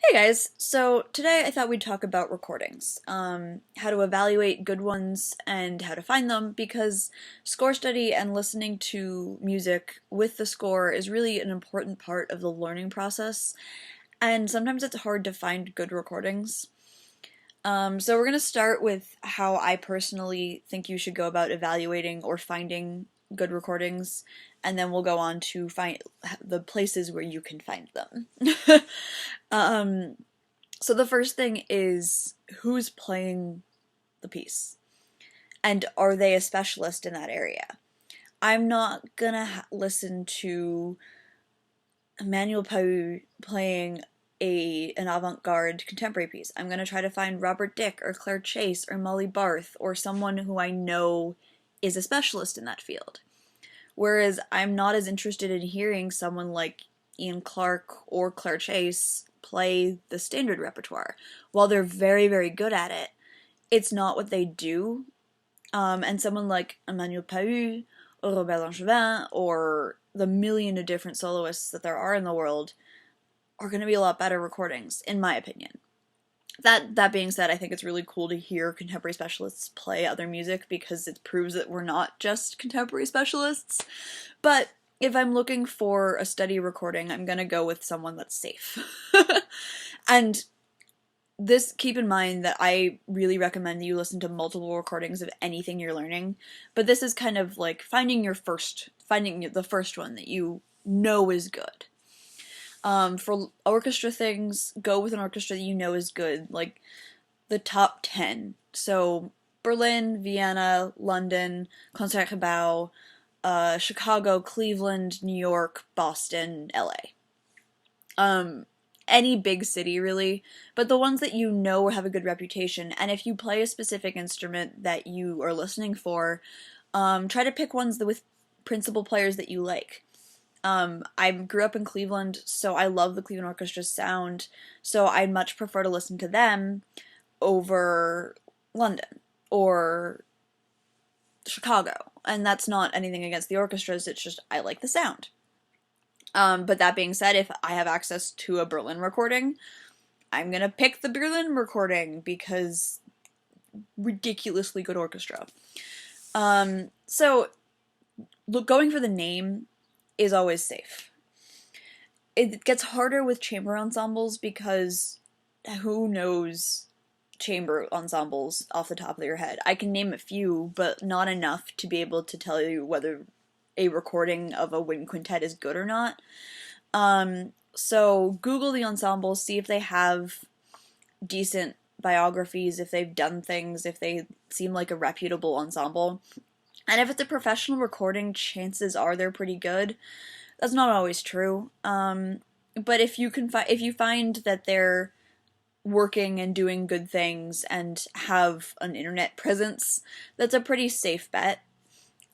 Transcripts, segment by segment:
Hey guys, so today I thought we'd talk about recordings, how to evaluate good ones and how to find them, because score study and listening to music with the score is really an important part of the learning process, and sometimes it's hard to find good recordings. So we're going to start with how I personally think you should go about evaluating or finding good recordings, and then we'll go on to find the places where you can find them. um, so the first thing is who's playing the piece, and are they a specialist in that area? I'm not gonna listen to Emmanuel Pau playing an avant-garde contemporary piece. I'm gonna try to find Robert Dick or Claire Chase or Molly Barth or someone who I know is a specialist in that field. Whereas I'm not as interested in hearing someone like Ian Clark or Claire Chase play the standard repertoire. While they're very, very good at it, it's not what they do. And someone like Emmanuel Pau or Robert Langevin or the million of different soloists that there are in the world are going to be a lot better recordings, in my opinion. That being said, I think it's really cool to hear contemporary specialists play other music because it proves that we're not just contemporary specialists. But if I'm looking for a study recording, I'm gonna go with someone that's safe. And this, keep in mind that I really recommend that you listen to multiple recordings of anything you're learning, but this is kind of like finding the first one that you know is good. For orchestra things, go with an orchestra that you know is good, like the top 10. So Berlin, Vienna, London, Concertgebouw, Chicago, Cleveland, New York, Boston, LA. Any big city really, but the ones that you know have a good reputation. And if you play a specific instrument that you are listening for, try to pick ones with principal players that you like. I grew up in Cleveland, so I love the Cleveland Orchestra's sound, so I'd much prefer to listen to them over London or Chicago. And that's not anything against the orchestras, it's just I like the sound. But that being said, if I have access to a Berlin recording, I'm gonna pick the Berlin recording because ridiculously good orchestra. So going for the name is always safe. It gets harder with chamber ensembles because who knows chamber ensembles off the top of your head? I can name a few, but not enough to be able to tell you whether a recording of a wind quintet is good or not. So Google the ensembles, see if they have decent biographies, if they've done things, if they seem like a reputable ensemble. And if it's a professional recording, chances are they're pretty good. That's not always true. But if you find that they're working and doing good things and have an internet presence, that's a pretty safe bet.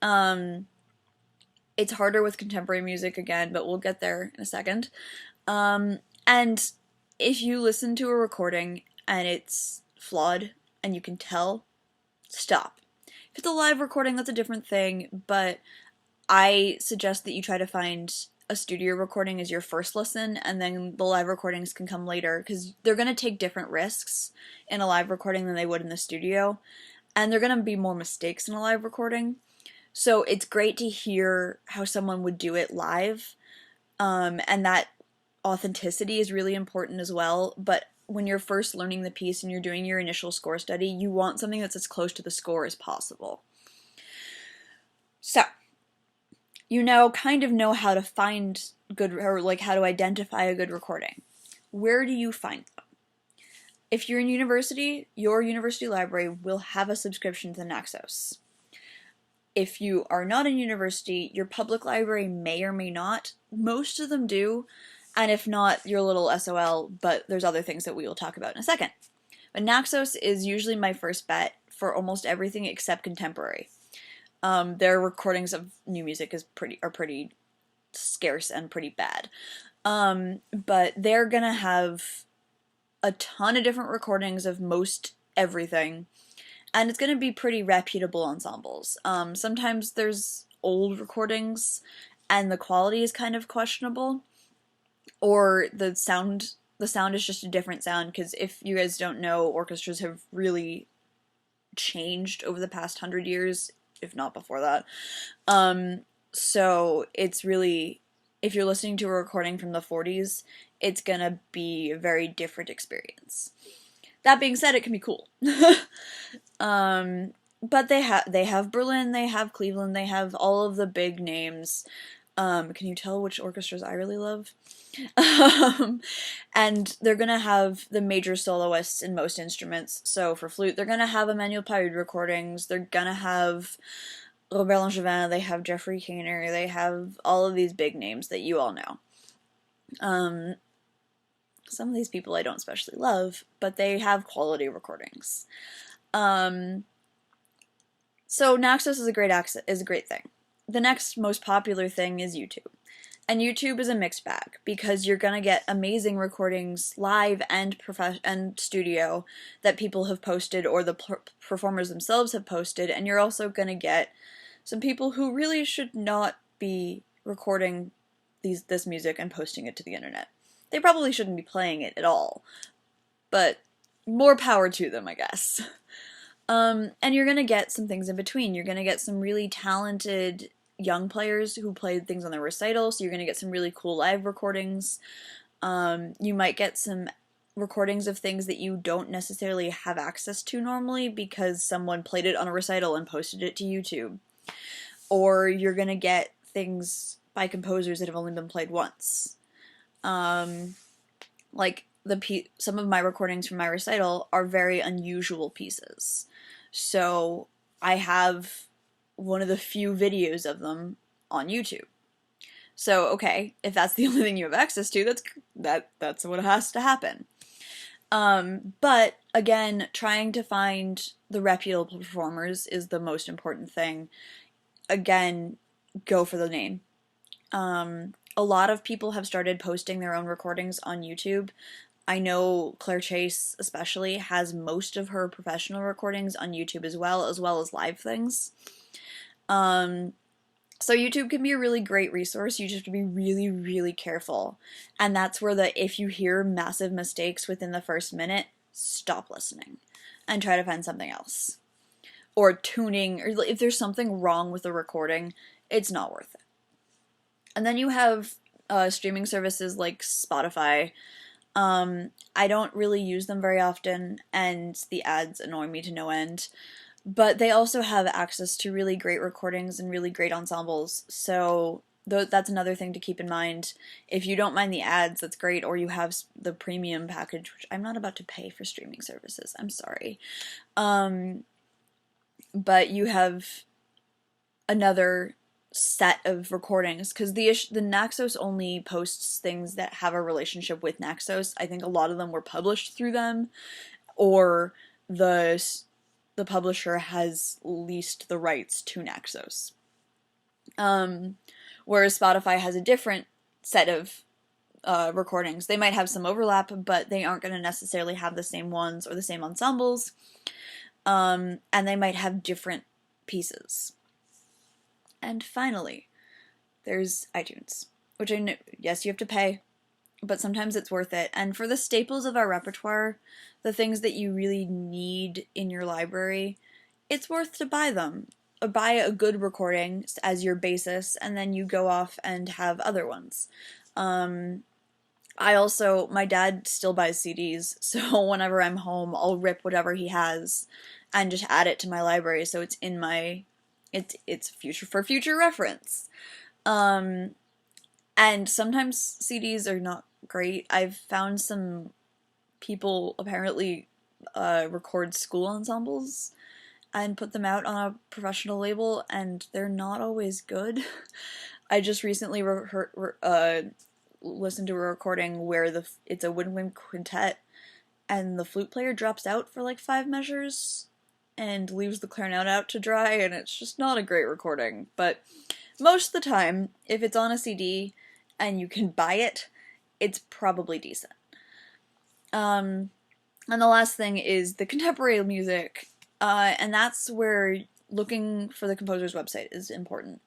It's harder with contemporary music again, but we'll get there in a second. And if you listen to a recording and it's flawed and you can tell, stop. If it's a live recording, that's a different thing, but I suggest that you try to find a studio recording as your first listen, and then the live recordings can come later, because they're going to take different risks in a live recording than they would in the studio, and there are going to be more mistakes in a live recording. So it's great to hear how someone would do it live, and that authenticity is really important as well, but when you're first learning the piece and you're doing your initial score study, you want something that's as close to the score as possible. So, you now kind of know how to find good, or like how to identify a good recording. Where do you find them? If you're in university, your university library will have a subscription to Naxos. If you are not in university, your public library may or may not. Most of them do, and if not, you're a little SOL, but there's other things that we will talk about in a second. But Naxos is usually my first bet for almost everything except contemporary. Their recordings of new music are pretty scarce and pretty bad. But they're gonna have a ton of different recordings of most everything, and it's gonna be pretty reputable ensembles. Sometimes there's old recordings and the quality is kind of questionable, or the sound the sound is just a different sound, because if you guys don't know, orchestras have really changed over the past 100 years, if not before that. So it's really, if you're listening to a recording from the 40s, it's gonna be a very different experience. That being said, it can be cool. But they have Berlin, they have Cleveland, they have all of the big names. Can you tell which orchestras I really love? And they're gonna have the major soloists in most instruments. So for flute, they're gonna have Emmanuel Paillard recordings. They're gonna have Robert Langevin. They have Jeffrey Kainer. They have all of these big names that you all know. Some of these people I don't especially love, but they have quality recordings. So Naxos is a great thing. The next most popular thing is YouTube. And YouTube is a mixed bag, because you're gonna get amazing recordings live and studio that people have posted, or the performers themselves have posted, and you're also gonna get some people who really should not be recording this music and posting it to the internet. They probably shouldn't be playing it at all, but more power to them, I guess. And you're gonna get some things in between. You're gonna get some really talented young players who played things on their recital, so you're gonna get some really cool live recordings. You might get some recordings of things that you don't necessarily have access to normally because someone played it on a recital and posted it to YouTube. Or you're gonna get things by composers that have only been played once. Like some of my recordings from my recital are very unusual pieces. So I have one of the few videos of them on YouTube. So okay, if that's the only thing you have access to, that's what has to happen. But again, trying to find the reputable performers is the most important thing. Again, go for the name. A lot of people have started posting their own recordings on YouTube. I know Claire Chase especially has most of her professional recordings on YouTube as well as live things. So YouTube can be a really great resource. You just have to be really, really careful. And that's where if you hear massive mistakes within the first minute, stop listening and try to find something else. Or tuning, or if there's something wrong with the recording, it's not worth it. And then you have streaming services like Spotify. I don't really use them very often, and the ads annoy me to no end. But they also have access to really great recordings and really great ensembles, so that's another thing to keep in mind. If you don't mind the ads, that's great, or you have the premium package, which I'm not about to pay for streaming services, I'm sorry. But you have another set of recordings, because the Naxos only posts things that have a relationship with Naxos. I think a lot of them were published through them, or the publisher has leased the rights to Naxos. Whereas Spotify has a different set of recordings. They might have some overlap, but they aren't going to necessarily have the same ones or the same ensembles. And they might have different pieces. And finally, there's iTunes, which I know, yes, you have to pay, but sometimes it's worth it. And for the staples of our repertoire, the things that you really need in your library, it's worth to buy them. Or buy a good recording as your basis, and then you go off and have other ones. My dad still buys CDs, so whenever I'm home, I'll rip whatever he has and just add it to my library, so it's in my, it's future reference. And sometimes CDs are not great. I've found some people apparently record school ensembles and put them out on a professional label, and they're not always good. I just recently listened to a recording where it's a woodwind quintet, and the flute player drops out for like 5 measures and leaves the clarinet out to dry, and it's just not a great recording. But most of the time, if it's on a CD and you can buy it, it's probably decent. And the last thing is the contemporary music, and that's where looking for the composer's website is important.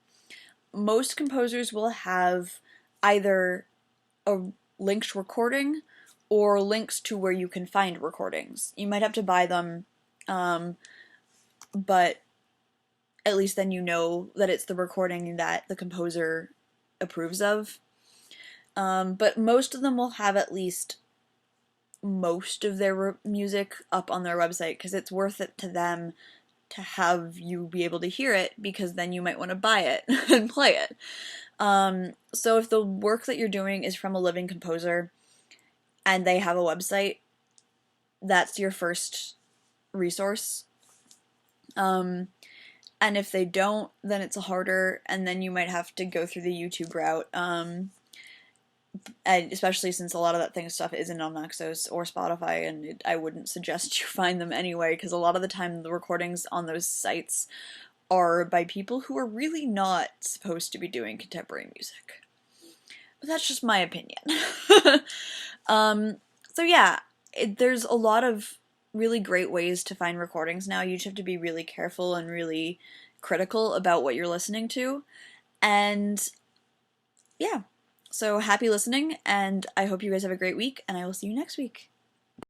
Most composers will have either a linked recording or links to where you can find recordings. You might have to buy them, but at least then you know that it's the recording that the composer approves of. But most of them will have at least most of their music up on their website, because it's worth it to them to have you be able to hear it, because then you might want to buy it and play it. So if the work that you're doing is from a living composer and they have a website, that's your first resource. And if they don't, then it's harder, and then you might have to go through the YouTube route. And especially since a lot of that stuff isn't on Naxos or Spotify, and I wouldn't suggest you find them anyway, because a lot of the time the recordings on those sites are by people who are really not supposed to be doing contemporary music. But that's just my opinion. So yeah, there's a lot of really great ways to find recordings now. You just have to be really careful and really critical about what you're listening to. And yeah, so happy listening, and I hope you guys have a great week, and I will see you next week.